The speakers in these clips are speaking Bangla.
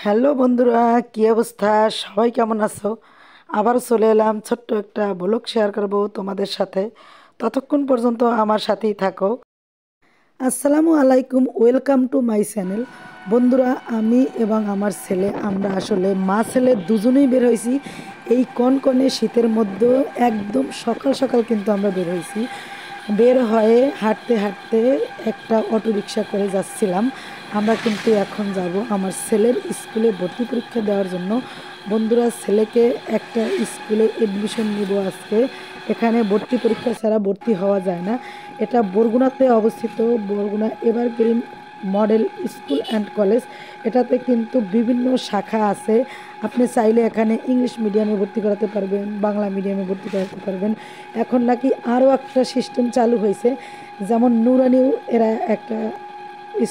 হ্যালো বন্ধুরা, কি অবস্থা? সবাই কেমন আছো? আবার চলে এলাম, ছোট্ট একটা ব্লগ শেয়ার করব তোমাদের সাথে। ততক্ষণ পর্যন্ত আমার সাথেই থাকো। আসসালামু আলাইকুম, ওয়েলকাম টু মাই চ্যানেল। বন্ধুরা, আমি এবং আমার ছেলে আমরা আসলে মা ছেলে দুজনেই বের হয়েছি এই কনকনে শীতের মধ্যে। একদম সকাল সকাল কিন্তু আমরা বের হয়েছি। বের হয়ে হাঁটতে হাঁটতে একটা অটো রিক্সা করে যাচ্ছিলাম। আমরা কিন্তু এখন যাব আমার ছেলের স্কুলে ভর্তি পরীক্ষা দেওয়ার জন্য। বন্ধুরা, ছেলেকে একটা স্কুলে এডমিশন নিব আজকে। এখানে ভর্তি পরীক্ষা ছাড়া ভর্তি হওয়া যায় না। এটা বরগুনাতে অবস্থিত, Barguna evergreen model school and college. এটাতে কিন্তু বিভিন্ন শাখা আছে। আপনি চাইলে এখানে ইংলিশ মিডিয়ামে ভর্তি করাতে পারবেন, বাংলা মিডিয়ামে ভর্তি করাতে পারবেন। এখন নাকি আরও একটা সিস্টেম চালু হয়েছে, যেমন নুরানিও এরা একটা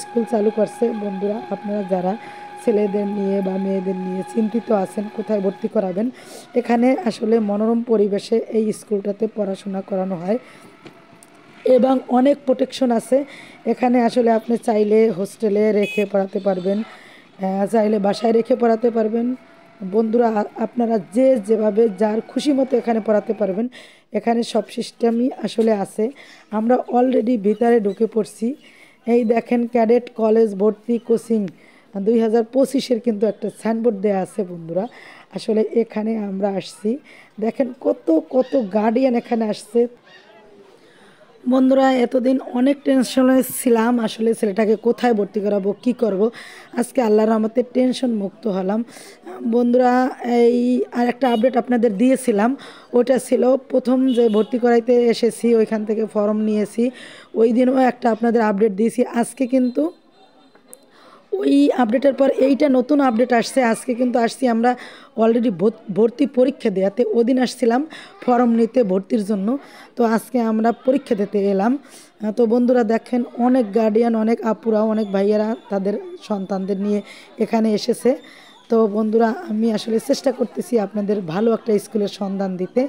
স্কুল চালু করছে। বন্ধুরা, আপনারা যারা ছেলেদের নিয়ে বা মেয়েদের নিয়ে চিন্তিত আছেন কোথায় ভর্তি করাবেন, এখানে আসলে মনোরম পরিবেশে এই স্কুলটাতে পড়াশোনা করানো হয় এবং অনেক প্রোটেকশন আছে। এখানে আসলে আপনি চাইলে হোস্টেলে রেখে পড়াতে পারবেন, চাইলে বাসায় রেখে পড়াতে পারবেন। বন্ধুরা, আপনারা যে যেভাবে যার খুশি মতো এখানে পড়াতে পারবেন। এখানে সব সিস্টেমই আসলে আছে। আমরা অলরেডি ভিতরে ঢুকে পড়ছি। এই দেখেন, ক্যাডেট কলেজ ভর্তি কোচিং 2025-এর কিন্তু একটা সাইনবোর্ড দেওয়া আছে। বন্ধুরা, আসলে এখানে আমরা আসছি, দেখেন কত কত গার্ডিয়ান এখানে আসছে। বন্ধুরা, এতদিন অনেক টেনশনে ছিলাম, আসলে ছেলেটাকে কোথায় ভর্তি করাবো, কি করব। আজকে আল্লাহর রহমতে টেনশন মুক্ত হলাম। বন্ধুরা, এই আর একটা আপডেট আপনাদের দিয়েছিলাম, ওটা ছিল প্রথম যে ভর্তি করাইতে এসেছি ওইখান থেকে ফর্ম নিয়েছি, ওই দিনও একটা আপনাদের আপডেট দিয়েছি। আজকে কিন্তু ওই আপডেটের পর এইটা নতুন আপডেট আসছে। আজকে কিন্তু আসছি আমরা অলরেডি ভর্তি পরীক্ষা দেওয়াতে। ওদিন আসছিলাম ফর্ম নিতে ভর্তির জন্য, তো আজকে আমরা পরীক্ষা দিতে এলাম। তো বন্ধুরা দেখেন, অনেক গার্ডিয়ান, অনেক আপুরা, অনেক ভাইয়েরা তাদের সন্তানদের নিয়ে এখানে এসেছে। তো বন্ধুরা, আমি আসলে চেষ্টা করতেছি আপনাদের ভালো একটা স্কুলের সন্ধান দিতে।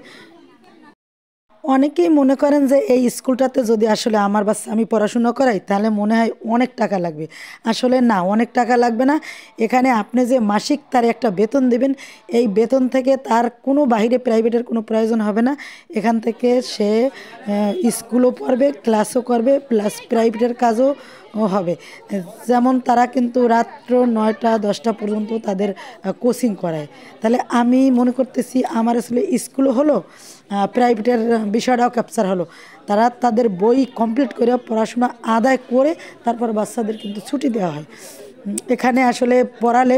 অনেকেই মনে করেন যে এই স্কুলটাতে যদি আসলে আমার বাচ্চা আমি পড়াশুনো করাই তাহলে মনে হয় অনেক টাকা লাগবে। আসলে না, অনেক টাকা লাগবে না। এখানে আপনি যে মাসিক তার একটা বেতন দেবেন, এই বেতন থেকে তার কোনো বাইরে প্রাইভেটের কোনো প্রয়োজন হবে না। এখান থেকে সে স্কুলও পড়বে, ক্লাসও করবে, প্লাস প্রাইভেটের কাজও হবে। যেমন তারা কিন্তু রাত্র 9টা 10টা পর্যন্ত তাদের কোচিং করায়। তাহলে আমি মনে করতেছি আমার আসলে স্কুলও হলো, প্রাইভেটের বিষয়টাও ক্যাপচার হলো। তারা তাদের বই কমপ্লিট করে পড়াশোনা আদায় করে তারপর বাচ্চাদের কিন্তু ছুটি দেওয়া হয়। এখানে আসলে পড়ালে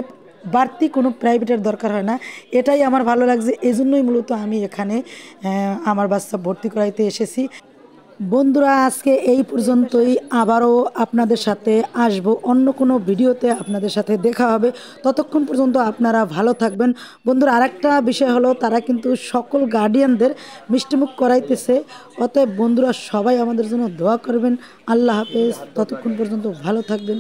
বাড়তি কোনো প্রাইভেটের দরকার হয় না। এটাই আমার ভালো লাগছে, এজন্যই মূলত আমি এখানে আমার বাচ্চা ভর্তি করাইতে এসেছি। বন্ধুরা, আজকে এই পর্যন্তই। আবারও আপনাদের সাথে আসব অন্য কোনো ভিডিওতে, আপনাদের সাথে দেখা হবে। ততক্ষণ পর্যন্ত আপনারা ভালো থাকবেন। বন্ধুরা, আরেকটা বিষয় হলো, তারা কিন্তু সকল গার্ডিয়ানদের মিষ্টিমুখ করাইতেছে। অতএব বন্ধুরা, সবাই আমাদের জন্য দোয়া করবেন। আল্লাহ হাফেজ, ততক্ষণ পর্যন্ত ভালো থাকবেন।